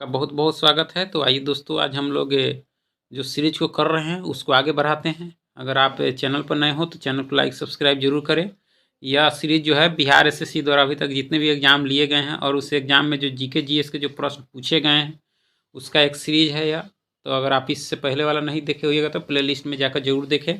का बहुत बहुत स्वागत है। तो आइए दोस्तों, आज हम लोग जो सीरीज को कर रहे हैं उसको आगे बढ़ाते हैं। अगर आप चैनल पर नए हो तो चैनल को लाइक सब्सक्राइब जरूर करें। यह सीरीज जो है बिहार एसएससी द्वारा अभी तक जितने भी एग्जाम लिए गए हैं और उस एग्जाम में जो जीके जीएस के जो प्रश्न पूछे गए हैं उसका एक सीरीज है यह। तो अगर आप इससे पहले वाला नहीं देखे होइएगा तो प्लेलिस्ट में जाकर जरूर देखें।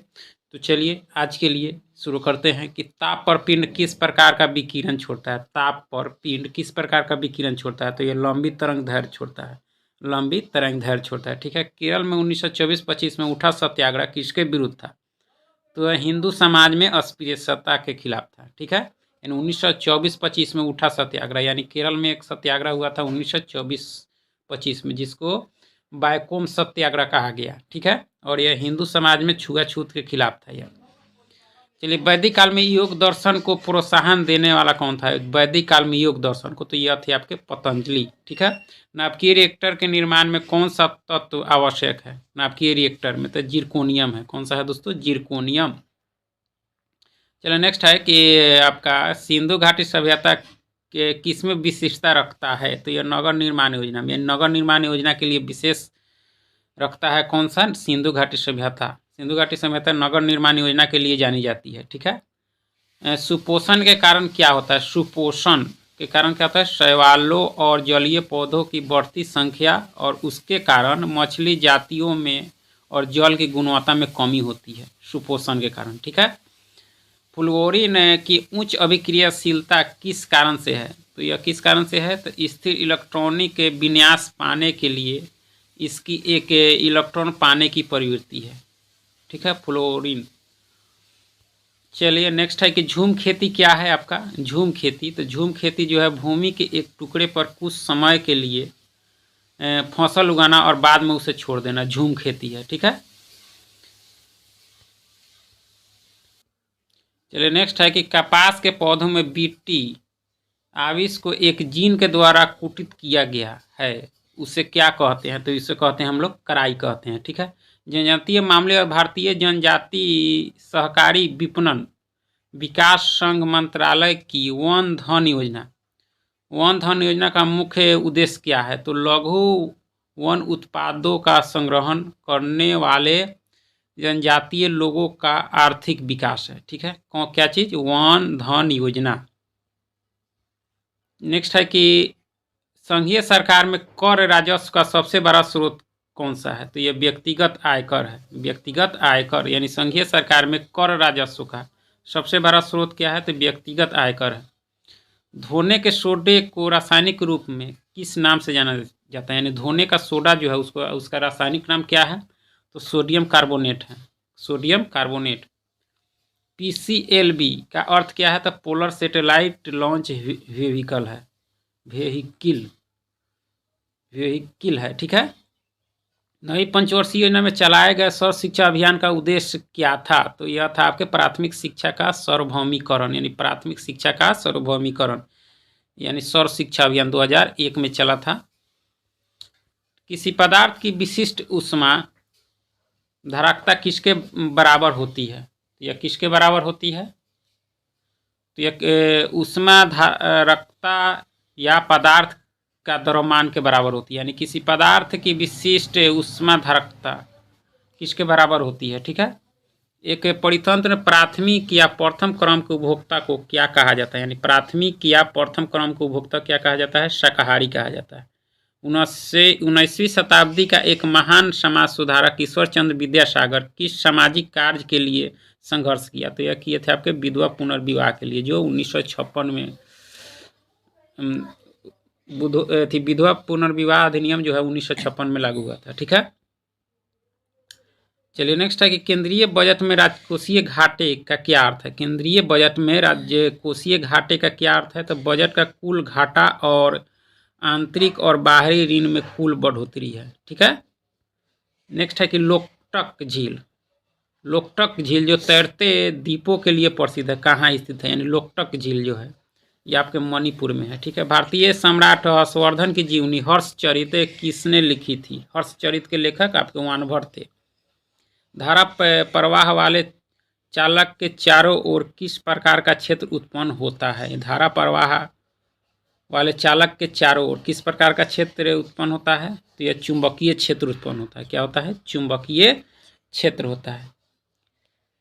तो चलिए आज के लिए शुरू करते हैं कि ताप पर पिंड किस प्रकार का विकिरण छोड़ता है। ताप पर पिंड किस प्रकार का विकिरण छोड़ता है? तो ये लंबी तरंग दैर्ध्य छोड़ता है। लंबी तरंग दैर्ध्य छोड़ता है, ठीक है। केरल में 1924-25 में उठा सत्याग्रह किसके विरुद्ध था? तो हिंदू समाज में अस्पृश्यता के खिलाफ था, ठीक है। यानी 1924-25 में उठा सत्याग्रह, यानी केरल में एक सत्याग्रह हुआ था 1924-25 में, जिसको बायकोम सत्याग्रह कहा गया, ठीक है। और यह हिंदू समाज में छुआछूत के खिलाफ था यह। चलिए, वैदिक काल में योग दर्शन को प्रोत्साहन देने वाला कौन था? वैदिक काल में योग दर्शन को, तो यह थे आपके पतंजलि, ठीक है। नाभिकीय रिएक्टर के निर्माण में कौन सा तत्व आवश्यक है? नाभिकीय रिएक्टर में तो जिरकोनियम है। कौन सा है दोस्तों? जिरकोनियम। चलो नेक्स्ट है कि आपका सिंधु घाटी सभ्यता के किस में विशिष्टता रखता है? तो यह नगर निर्माण योजना में। नगर निर्माण योजना के लिए विशेष रखता है कौन सा? सिंधु घाटी सभ्यता। सिंधु घाटी सभ्यता नगर निर्माण योजना के लिए जानी जाती है, ठीक है। सुपोषण के कारण क्या होता है? सुपोषण के कारण क्या होता है? शैवालों और जलीय पौधों की बढ़ती संख्या और उसके कारण मछली जातियों में और जल की गुणवत्ता में कमी होती है, सुपोषण के कारण, ठीक है। फ्लोरीन की उच्च अभिक्रियाशीलता किस कारण से है? तो यह किस कारण से है? तो स्थिर इलेक्ट्रॉनिक के विन्यास पाने के लिए इसकी एक इलेक्ट्रॉन पाने की प्रवृत्ति है, ठीक है, फ्लोरीन। चलिए नेक्स्ट है कि झूम खेती क्या है आपका? झूम खेती, तो झूम खेती जो है भूमि के एक टुकड़े पर कुछ समय के लिए फसल उगाना और बाद में उसे छोड़ देना, झूम खेती है, ठीक है। चलिए नेक्स्ट है कि कपास के पौधों में बीटी आविश को एक जीन के द्वारा कुटित किया गया है, उसे क्या कहते हैं? तो इसे कहते हैं हम लोग कराई कहते हैं, ठीक है। जनजातीय मामले और भारतीय जनजाति सहकारी विपणन विकास संघ मंत्रालय की वन धन योजना, वन धन योजना का मुख्य उद्देश्य क्या है? तो लघु वन उत्पादों का संग्रहण करने वाले जनजातीय लोगों का आर्थिक विकास है, ठीक है। क्या चीज? वन धन योजना। नेक्स्ट है कि संघीय सरकार में कर राजस्व का सबसे बड़ा स्रोत कौन सा है? तो यह व्यक्तिगत आयकर है। व्यक्तिगत आयकर यानी संघीय सरकार में कर राजस्व का सबसे बड़ा स्रोत क्या है? तो व्यक्तिगत आयकर है। धोने के सोडे को रासायनिक रूप में किस नाम से जाना जाता है? यानी धोने का सोडा जो है उसको उसका रासायनिक नाम क्या है? तो सोडियम कार्बोनेट है, सोडियम कार्बोनेट। PCLB का अर्थ क्या है? तो पोलर सैटेलाइट लॉन्च व्हीकल है, व्हीकिल, व्हीकिल है, ठीक है। नई पंचवर्षीय योजना में चलाए गए सर्व शिक्षा अभियान का उद्देश्य क्या था? तो यह था आपके प्राथमिक शिक्षा का सार्वभौमिकरण, यानी प्राथमिक शिक्षा का सार्वभौमिकरण, यानी सर्व शिक्षा अभियान 2001 में चला था। किसी पदार्थ की विशिष्ट ऊष्मा धारकता किसके बराबर होती है? यह किसके बराबर होती है? तो यह ऊष्मा धारकता या पदार्थ का द्रव्यमान के बराबर होती है, यानी किसी पदार्थ की विशिष्ट ऊष्मा धारकता किसके बराबर होती है, ठीक है। एक परितंत्र में प्राथमिक या प्रथम क्रम के उपभोक्ता को क्या कहा जाता है? यानी प्राथमिक या प्रथम क्रम के उपभोक्ता क्या कहा जाता है? शाकाहारी कहा जाता है। 19वीं शताब्दी का एक महान समाज सुधारक ईश्वर चंद्र विद्यासागर किस सामाजिक कार्य के लिए संघर्ष किया? तो यह किए थे आपके विधवा पुनर्विवाह के लिए, जो 1956 में विधवा पुनर्विवाह अधिनियम जो है 1956 में लागू हुआ था, ठीक है। चलिए नेक्स्ट है कि केंद्रीय बजट में राजकोषीय घाटे का क्या अर्थ है? केंद्रीय बजट में राजकोषीय घाटे का क्या अर्थ है? तो बजट का कुल घाटा और आंतरिक और बाहरी ऋण में कुल बढ़ोतरी है, ठीक है। नेक्स्ट है कि लोकटक झील, लोकटक झील जो तैरते द्वीपों के लिए प्रसिद्ध है, कहाँ स्थित है? यानी लोकटक झील जो है ये आपके मणिपुर में है, ठीक है। भारतीय सम्राट हर्षवर्धन की जीवनी हर्षचरित किसने लिखी थी? हर्षचरित के लेखक आपके वानभट्ट थे। धारा प्रवाह वाले चालक के चारों ओर किस प्रकार का क्षेत्र उत्पन्न होता है? धारा प्रवाह वाले चालक के चारों ओर किस प्रकार का क्षेत्र उत्पन्न होता है? तो यह चुंबकीय क्षेत्र उत्पन्न होता है। क्या होता है? चुंबकीय क्षेत्र होता है।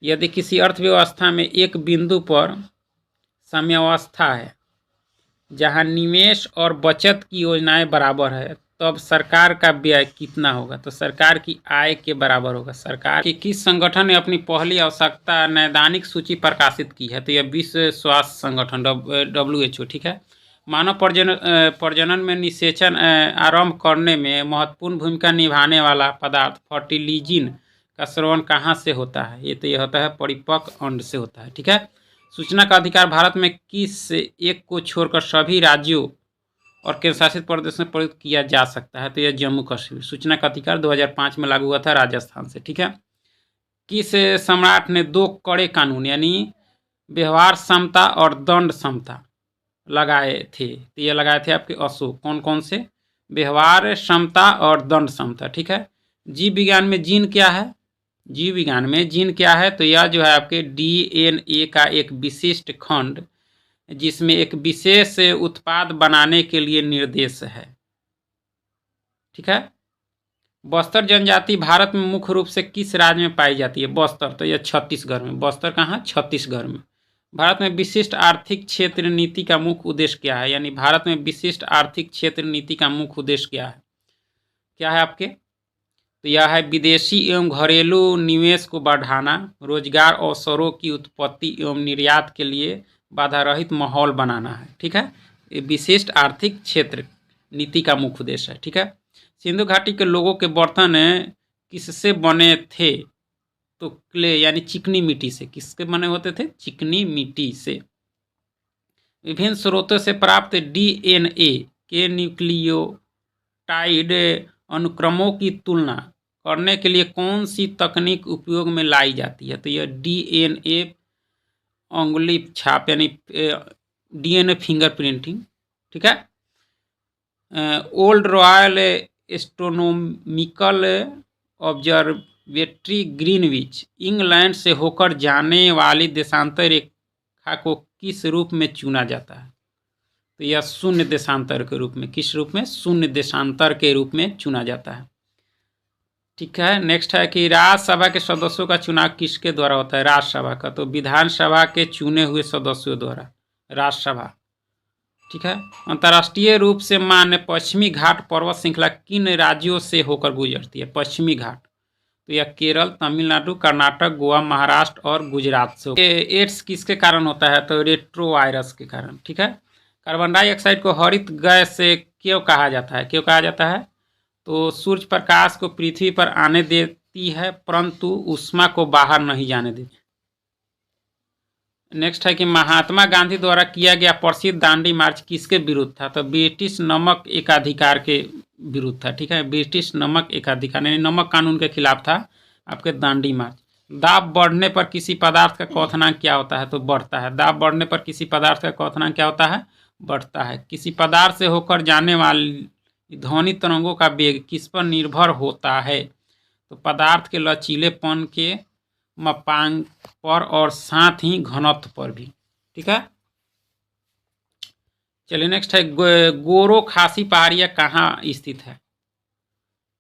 यदि किसी अर्थव्यवस्था में एक बिंदु पर साम्यावस्था है जहां निवेश और बचत की योजनाएं बराबर है, तब सरकार का व्यय कितना होगा? तो सरकार की आय के बराबर होगा। सरकार की किस संगठन ने अपनी पहली आवश्यकता नैदानिक सूची प्रकाशित की है? तो यह विश्व स्वास्थ्य संगठन WHO। ठीक है। मानव प्रजनन में निषेचन आरंभ करने में महत्वपूर्ण भूमिका निभाने वाला पदार्थ फर्टिलिजिन का स्रवण कहाँ से होता है? ये तो ये होता है परिपक्व अंड से होता है। ठीक है। सूचना का अधिकार भारत में किस एक को छोड़कर सभी राज्यों और केंद्र शासित प्रदेश में प्रयुक्त किया जा सकता है? तो यह जम्मू कश्मीर। सूचना का अधिकार 2005 में लागू हुआ था राजस्थान से। ठीक है। किस सम्राट ने 2 कड़े कानून यानी व्यवहार समता और दंड समता लगाए थे? तो ये लगाए थे आपके अशोक। कौन कौन से? व्यवहार समता और दंड समता। ठीक है। जीव विज्ञान में जीन क्या है? जीव विज्ञान में जीन क्या है? तो यह जो है आपके DNA का एक विशिष्ट खंड जिसमें एक विशेष उत्पाद बनाने के लिए निर्देश है। ठीक है। बस्तर जनजाति भारत में मुख्य रूप से किस राज्य में पाई जाती है? बस्तर, तो यह छत्तीसगढ़ में। बस्तर कहाँ? छत्तीसगढ़ में। भारत में विशिष्ट आर्थिक क्षेत्र नीति का मुख्य उद्देश्य क्या है? यानी भारत में विशिष्ट आर्थिक क्षेत्र नीति का मुख्य उद्देश्य क्या है? क्या है आपके? तो यह है विदेशी एवं घरेलू निवेश को बढ़ाना, रोजगार अवसरों की उत्पत्ति एवं निर्यात के लिए बाधा रहित माहौल बनाना है। ठीक है। ये विशिष्ट आर्थिक क्षेत्र नीति का मुख्य उद्देश्य है। ठीक है। सिंधु घाटी के लोगों के बर्तन किससे बने थे? तो क्ले यानी चिकनी मिट्टी से। किसके बने होते थे? चिकनी मिट्टी से। विभिन्न स्रोतों से प्राप्त DNA के न्यूक्लियोटाइड अनुक्रमों की तुलना करने के लिए कौन सी तकनीक उपयोग में लाई जाती है? तो यह DNA अंगुली छाप यानी DNA फिंगरप्रिंटिंग। ठीक है। Old royal astronomical observatory Greenwich England से होकर जाने वाली देशांतर रेखा को किस रूप में चुना जाता है? तो यह शून्य देशांतर के रूप में। किस रूप में? शून्य देशांतर के रूप में चुना जाता है। ठीक है। नेक्स्ट है कि राज्यसभा के सदस्यों का चुनाव किसके द्वारा होता है? राज्यसभा का। तो विधानसभा के चुने हुए सदस्यों द्वारा। राज्यसभा। ठीक है। अंतर्राष्ट्रीय रूप से मान्य पश्चिमी घाट पर्वत श्रृंखला किन राज्यों से होकर गुजरती है? पश्चिमी घाट, तो यह केरल, तमिलनाडु, कर्नाटक, गोवा, महाराष्ट्र और गुजरात से। एड्स किसके कारण होता है? तो रेट्रोवायरस के कारण। ठीक है। कार्बन डाइऑक्साइड को हरित गैस से क्यों कहा जाता है? क्यों कहा जाता है? तो सूर्य प्रकाश को पृथ्वी पर आने देती है परंतु ऊष्मा को बाहर नहीं जाने देती। नेक्स्ट है कि महात्मा गांधी द्वारा किया गया प्रसिद्ध दांडी मार्च किसके विरुद्ध था? तो ब्रिटिश नमक एकाधिकार के विरुद्ध था। ठीक है। ब्रिटिश नमक एकाधिकार यानी नमक कानून के खिलाफ था आपके दांडी मार्च। दाब बढ़ने पर किसी पदार्थ का क्वथनांक क्या होता है? तो बढ़ता है। दाब बढ़ने पर किसी पदार्थ का क्वथनांक क्या होता है? बढ़ता है। किसी पदार्थ से होकर जाने वाली ध्वनि तरंगों का वेग किस पर निर्भर होता है? तो पदार्थ के लचीलेपन के मापांक पर और साथ ही घनत्व पर भी। ठीक है। चलिए नेक्स्ट है गोरो खासी पहाड़ियाँ कहाँ स्थित है?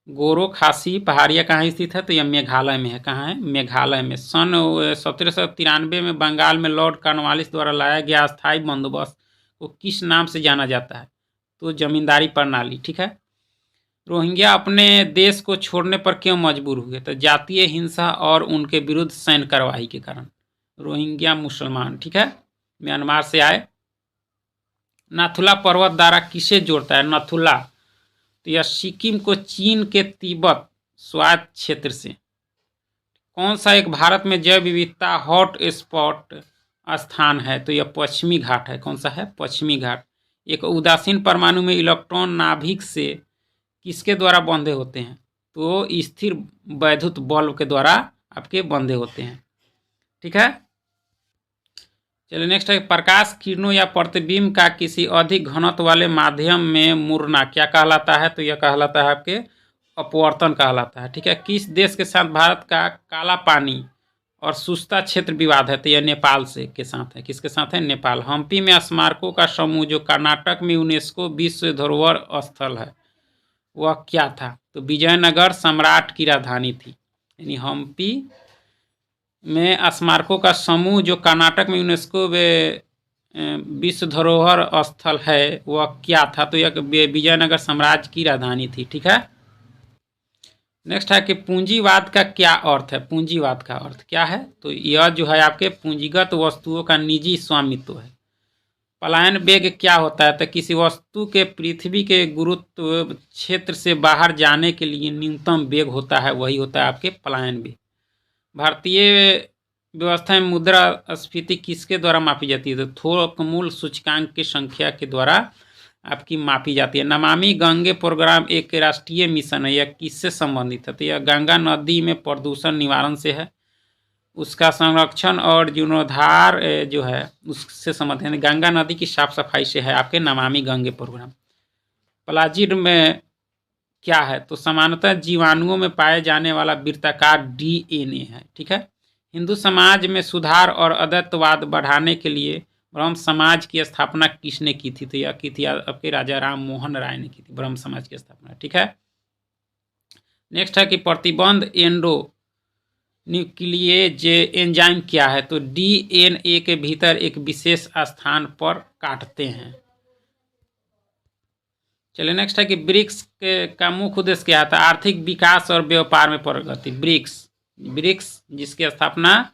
गोरो खासी पहाड़ियाँ कहाँ स्थित है? तो यह मेघालय में है। कहाँ है? मेघालय में। सन 1793 में बंगाल में लॉर्ड कॉर्नवालिस द्वारा लाया गया अस्थायी बंदोबस्त को किस नाम से जाना जाता है? तो जमींदारी प्रणाली। ठीक है। रोहिंग्या अपने देश को छोड़ने पर क्यों मजबूर हुए? तो जातीय हिंसा और उनके विरुद्ध सैन्य कार्रवाई के कारण। रोहिंग्या मुसलमान। ठीक है। म्यांमार से आए। नाथुला पर्वत द्वारा किसे जोड़ता है? नाथुला, तो यह सिक्किम को चीन के तिब्बत स्वायत्त क्षेत्र से। कौन सा एक भारत में जैव विविधता हॉट स्पॉट स्थान है? तो यह पश्चिमी घाट है। कौन सा है? पश्चिमी घाट। एक उदासीन परमाणु में इलेक्ट्रॉन नाभिक से किसके द्वारा बंधे होते हैं? तो स्थिर वैद्युत बल्ब के द्वारा आपके बंधे होते हैं। ठीक है। चलिए नेक्स्ट है प्रकाश किरणों या प्रतिबिंब का किसी अधिक घनत्व वाले माध्यम में मुड़ना क्या कहलाता है? तो यह कहलाता है आपके अपवर्तन कहलाता है। ठीक है। किस देश के साथ भारत का काला पानी और सुस्ता क्षेत्र विवाद है तो यह नेपाल से के साथ है। किसके साथ है? नेपाल। हम्पी में स्मारकों का समूह जो कर्नाटक में यूनेस्को विश्व धरोहर स्थल है वह क्या था? तो विजयनगर सम्राट की राजधानी थी। यानी हम्पी में स्मारकों का समूह जो कर्नाटक में यूनेस्को विश्व धरोहर स्थल है वह क्या था? तो यह विजयनगर साम्राज्य की राजधानी थी। ठीक है। नेक्स्ट है कि पूंजीवाद का क्या अर्थ है? पूंजीवाद का अर्थ क्या है? तो यह जो है आपके पूंजीगत वस्तुओं का निजी स्वामित्व है। पलायन वेग क्या होता है? तो किसी वस्तु के पृथ्वी के गुरुत्व क्षेत्र से बाहर जाने के लिए न्यूनतम वेग होता है, वही होता है आपके पलायन वेग। भारतीय व्यवस्था में मुद्रास्फीति किसके द्वारा मापी जाती है? तो थोक मूल्य सूचकांक की संख्या के द्वारा आपकी मापी जाती है। नमामि गंगे प्रोग्राम एक राष्ट्रीय मिशन है, यह किससे संबंधित है? तो यह गंगा नदी में प्रदूषण निवारण से है, उसका संरक्षण और जीर्णोद्धार जो है उससे संबंधित है। गंगा नदी की साफ सफाई से है आपके नमामि गंगे प्रोग्राम। प्लाजिड में क्या है? तो सामान्यतः जीवाणुओं में पाए जाने वाला वृत्ताकार डीएनए है। ठीक है। हिंदू समाज में सुधार और अद्वैतवाद बढ़ाने के लिए ब्रह्म समाज की स्थापना किसने की थी? तो यह की थी आपके राजा राम मोहन राय ने की थी ब्रह्म समाज की स्थापना। ठीक है। नेक्स्ट है कि प्रतिबंध एंडो न्यूक्लिएज एंजाइम क्या है? तो डीएनए के भीतर एक विशेष स्थान पर काटते हैं। चलिए नेक्स्ट है कि ब्रिक्स का मुख्य उद्देश्य क्या था? आर्थिक विकास और व्यापार में प्रगति। ब्रिक्स जिसकी स्थापना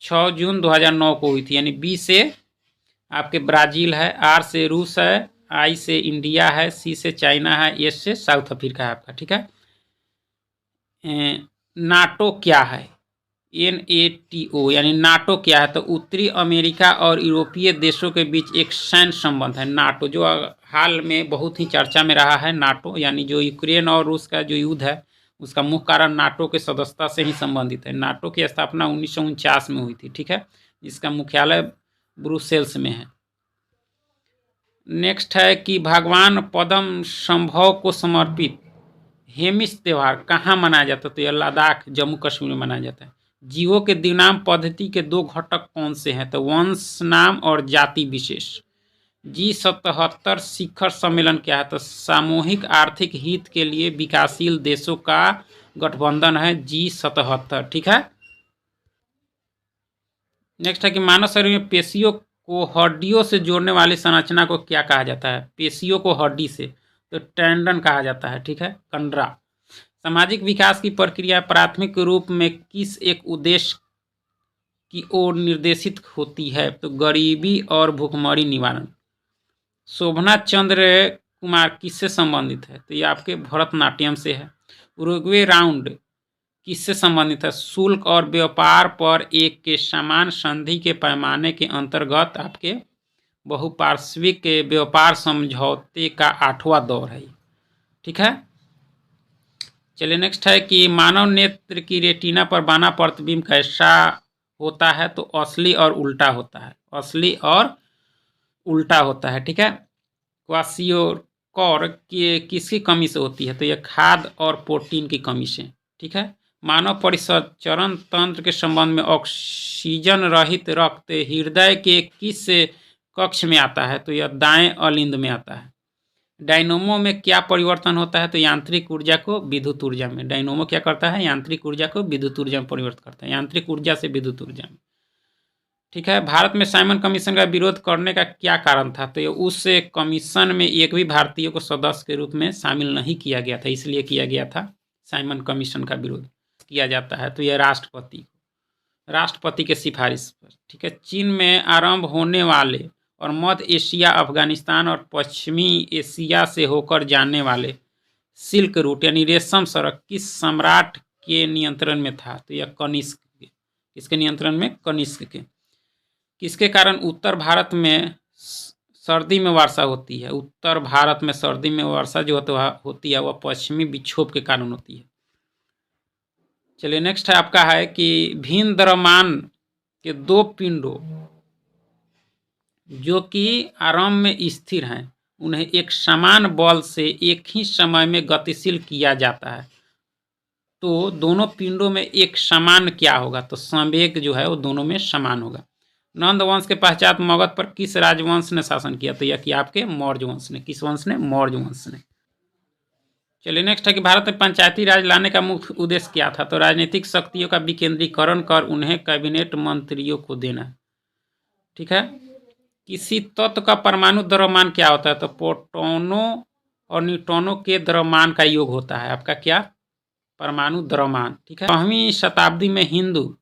6 जून 2009 को हुई थी। यानी बी से आपके ब्राजील है, आर से रूस है, आई से इंडिया है, सी से चाइना है, एस से साउथ अफ्रीका है आपका। ठीक है। नाटो क्या है? NATO यानी नाटो क्या है? तो उत्तरी अमेरिका और यूरोपीय देशों के बीच एक सैन्य संबंध है नाटो, जो हाल में बहुत ही चर्चा में रहा है। नाटो यानी जो यूक्रेन और रूस का जो युद्ध है उसका मुख्य कारण नाटो के सदस्यता से ही संबंधित है। नाटो की स्थापना 1949 में हुई थी। ठीक है। इसका मुख्यालय ब्रुसेल्स में है। नेक्स्ट है कि भगवान पद्म संभव को समर्पित हेमिस त्यौहार कहाँ मनाया जाता है? तो यह लद्दाख जम्मू कश्मीर में मनाया जाता है। जीवों के द्विनाम पद्धति के 2 घटक कौन से हैं? तो वंश नाम और जाति विशेष। G77 शिखर सम्मेलन क्या है? तो सामूहिक आर्थिक हित के लिए विकासशील देशों का गठबंधन है G77। ठीक है। नेक्स्ट है कि मानव शरीर में पेशियों को हड्डियों से जोड़ने वाली संरचना को क्या कहा जाता है? पेशियों को हड्डी से तो टेंडन कहा जाता है। ठीक है। कंडरा। सामाजिक विकास की प्रक्रिया प्राथमिक रूप में किस एक उद्देश्य की ओर निर्देशित होती है? तो गरीबी और भूखमरी निवारण। शोभना चंद्र कुमार किससे संबंधित है? तो ये आपके भरतनाट्यम से है। उरुग्वे राउंड किससे संबंधित है? शुल्क और व्यापार पर एक के समान संधि के पैमाने के अंतर्गत आपके बहुपार्श्विक व्यापार समझौते का 8वां दौर है। ठीक है। चलिए नेक्स्ट है कि मानव नेत्र की रेटिना पर बना प्रतिबिंब कैसा होता है? तो असली और उल्टा होता है। असली और उल्टा होता है। ठीक है। क्वासियोकोर की किसकी कमी से होती है? तो यह खाद्य और प्रोटीन की कमी से। ठीक है। मानव परिसंचरण तंत्र के संबंध में ऑक्सीजन रहित रक्त हृदय के किस कक्ष में आता है? तो यह दाएं अलिंद में आता है। डायनोमो में क्या परिवर्तन होता है? तो यांत्रिक ऊर्जा को विद्युत ऊर्जा में। डायनोमो क्या करता है? यांत्रिक ऊर्जा को विद्युत ऊर्जा में परिवर्तित करता है, यांत्रिक ऊर्जा से विद्युत ऊर्जा में। ठीक है। भारत में साइमन कमीशन का विरोध करने का क्या कारण था? तो उस कमीशन में एक भी भारतीय को सदस्य के रूप में शामिल नहीं किया गया था, इसलिए किया गया था साइमन कमीशन का विरोध किया जाता है। तो यह राष्ट्रपति के सिफारिश पर। ठीक है। चीन में आरंभ होने वाले और मध्य एशिया, अफगानिस्तान और पश्चिमी एशिया से होकर जाने वाले सिल्क रूट यानी रेशम सड़क किस सम्राट के नियंत्रण में था? तो यह कनिष्क के। किसके नियंत्रण में? कनिष्क के। किसके कारण उत्तर भारत में सर्दी में वर्षा होती है? उत्तर भारत में सर्दी में वर्षा जो होती है वह पश्चिमी विक्षोभ के कारण होती है। चलिए नेक्स्ट है आपका है कि भिन्न द्रव्यमान के 2 पिंडों जो कि आरंभ में स्थिर हैं उन्हें एक समान बल से एक ही समय में गतिशील किया जाता है। तो दोनों पिंडों में एक समान क्या होगा, तो संवेग जो है वो दोनों में समान होगा। नंद वंश के पश्चात मगध पर किस राजवंश ने शासन किया, तो यह किया आपके मौर्य वंश ने। किस वंश ने? मौर्य वंश ने। चलिए नेक्स्ट है कि भारत में पंचायती राज लाने का मुख्य उद्देश्य क्या था, तो राजनीतिक शक्तियों का विकेंद्रीकरण कर उन्हें कैबिनेट मंत्रियों को देना। ठीक है। किसी तत्व का परमाणु द्रव्यमान क्या होता है, तो प्रोटॉनों और न्यूट्रॉनों के द्रव्यमान का योग होता है आपका क्या? परमाणु द्रव्यमान। ठीक है। 9वीं शताब्दी में हिंदू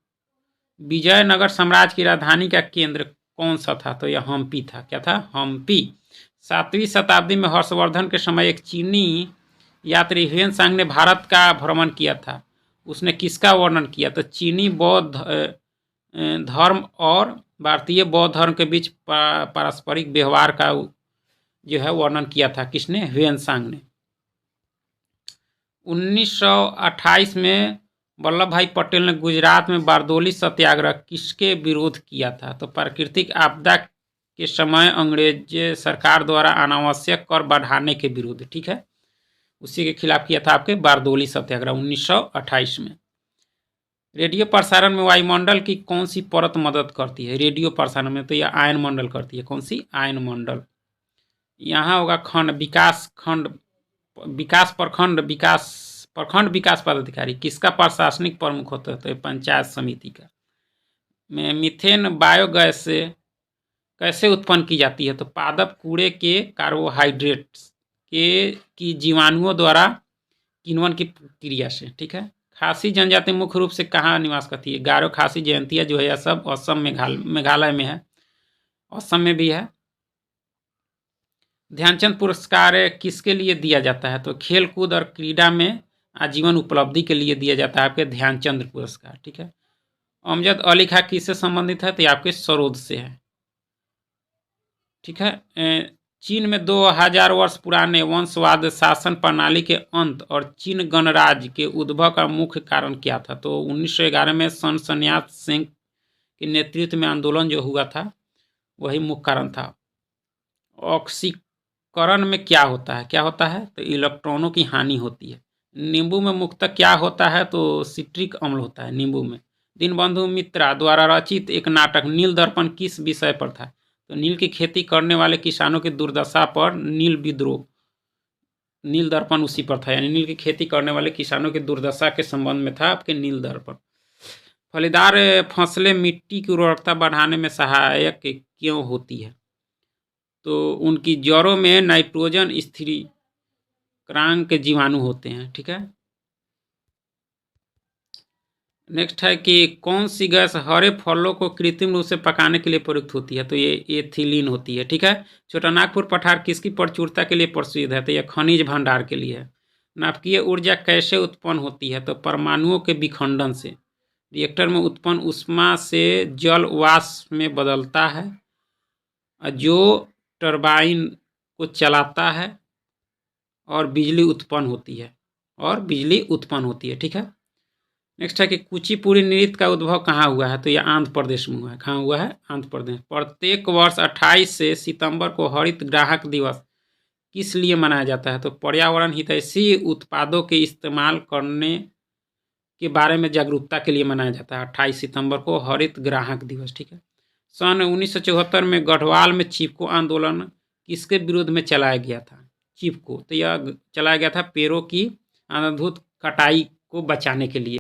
विजयनगर साम्राज्य की राजधानी का केंद्र कौन सा था, तो यह हम्पी था। क्या था? हम्पी। 7वीं शताब्दी में हर्षवर्धन के समय एक चीनी यात्री ह्वेन-सांग ने भारत का भ्रमण किया था। उसने किसका वर्णन किया, तो चीनी बौद्ध धर्म और भारतीय बौद्ध धर्म के बीच पारस्परिक व्यवहार का जो है वर्णन किया था। किसने? ह्वेन-सांग ने। 1928 में वल्लभ भाई पटेल ने गुजरात में बारदोली सत्याग्रह किसके विरोध किया था, तो प्राकृतिक आपदा के समय अंग्रेज सरकार द्वारा अनावश्यक कर बढ़ाने के विरुद्ध। ठीक है, उसी के खिलाफ किया था आपके बारदोली सत्याग्रह 1928 में। रेडियो प्रसारण में वायुमंडल की कौन सी परत मदद करती है? रेडियो प्रसारण में तो यह आयन मंडल करती है। कौन सी? आयन मंडल। यहाँ होगा खंड विकास, खंड विकास प्रखंड, प्रखंड विकास पदाधिकारी किसका प्रशासनिक प्रमुख होता है, तो पंचायत समिति का। मीथेन बायोगैस से कैसे उत्पन्न की जाती है, तो पादप कूड़े के कार्बोहाइड्रेट्स की जीवाणुओं द्वारा किण्वन की क्रिया से। ठीक है। खासी जनजाति मुख्य रूप से कहाँ निवास करती है? गारो, खासी, जयंतिया जो है यह सब असम, मेघालय में है, असम में भी है। ध्यानचंद पुरस्कार किसके लिए दिया जाता है, तो खेल कूद और क्रीड़ा में आजीवन उपलब्धि के लिए दिया जाता है आपके ध्यानचंद पुरस्कार। ठीक है। अमजद अली खां किससे संबंधित है, तो ये आपके सरोद से है। ठीक है। चीन में 2000 वर्ष पुराने वंशवाद शासन प्रणाली के अंत और चीन गणराज्य के उद्भव का मुख्य कारण क्या था, तो 1911 में सन सन्यात सिंह के नेतृत्व में आंदोलन जो हुआ था वही मुख्य कारण था। ऑक्सीकरण में क्या होता है? क्या होता है, तो इलेक्ट्रॉनों की हानि होती है। नींबू में मुख्यतः क्या होता है, तो सिट्रिक अम्ल होता है नींबू में। दीनबंधु मित्रा द्वारा रचित एक नाटक नील दर्पण किस विषय पर था, तो नील की खेती करने वाले किसानों की दुर्दशा पर नील विद्रोह। नील दर्पण उसी पर था, यानी नील की खेती करने वाले किसानों की दुर्दशा के संबंध में था आपके नील दर्पण। फलीदार फसलें मिट्टी की उर्वरकता बढ़ाने में सहायक क्यों होती है, तो उनकी जड़ों में नाइट्रोजन स्थिरीकरण के जीवाणु होते हैं। ठीक है। नेक्स्ट है कि कौन सी गैस हरे फलों को कृत्रिम रूप से पकाने के लिए प्रयुक्त होती है, तो ये एथिलीन होती है। ठीक है। छोटा नागपुर पठार किसकी प्रचुरता के लिए प्रसिद्ध है, तो यह खनिज भंडार के लिए है। नाभिकीय ऊर्जा कैसे उत्पन्न होती है, तो परमाणुओं के विखंडन से। रिएक्टर में उत्पन्न ऊष्मा से जल वाष्प में बदलता है जो टरबाइन को चलाता है और बिजली उत्पन्न होती है। ठीक है। नेक्स्ट है कि कुचिपुड़ी नृत्य का उद्भव कहाँ हुआ है, तो यह आंध्र प्रदेश में हुआ है। कहाँ हुआ है? आंध्र प्रदेश। प्रत्येक वर्ष 28 से सितंबर को हरित ग्राहक दिवस किस लिए मनाया जाता है, तो पर्यावरण हितैषी उत्पादों के इस्तेमाल करने के बारे में जागरूकता के लिए मनाया जाता है 28 सितंबर को हरित ग्राहक दिवस। ठीक है। सन 1974 में गढ़वाल में चिपको आंदोलन किसके विरोध में चलाया गया था? चिपको, तो यह चलाया गया था पेड़ों की अनाधुत कटाई को बचाने के लिए।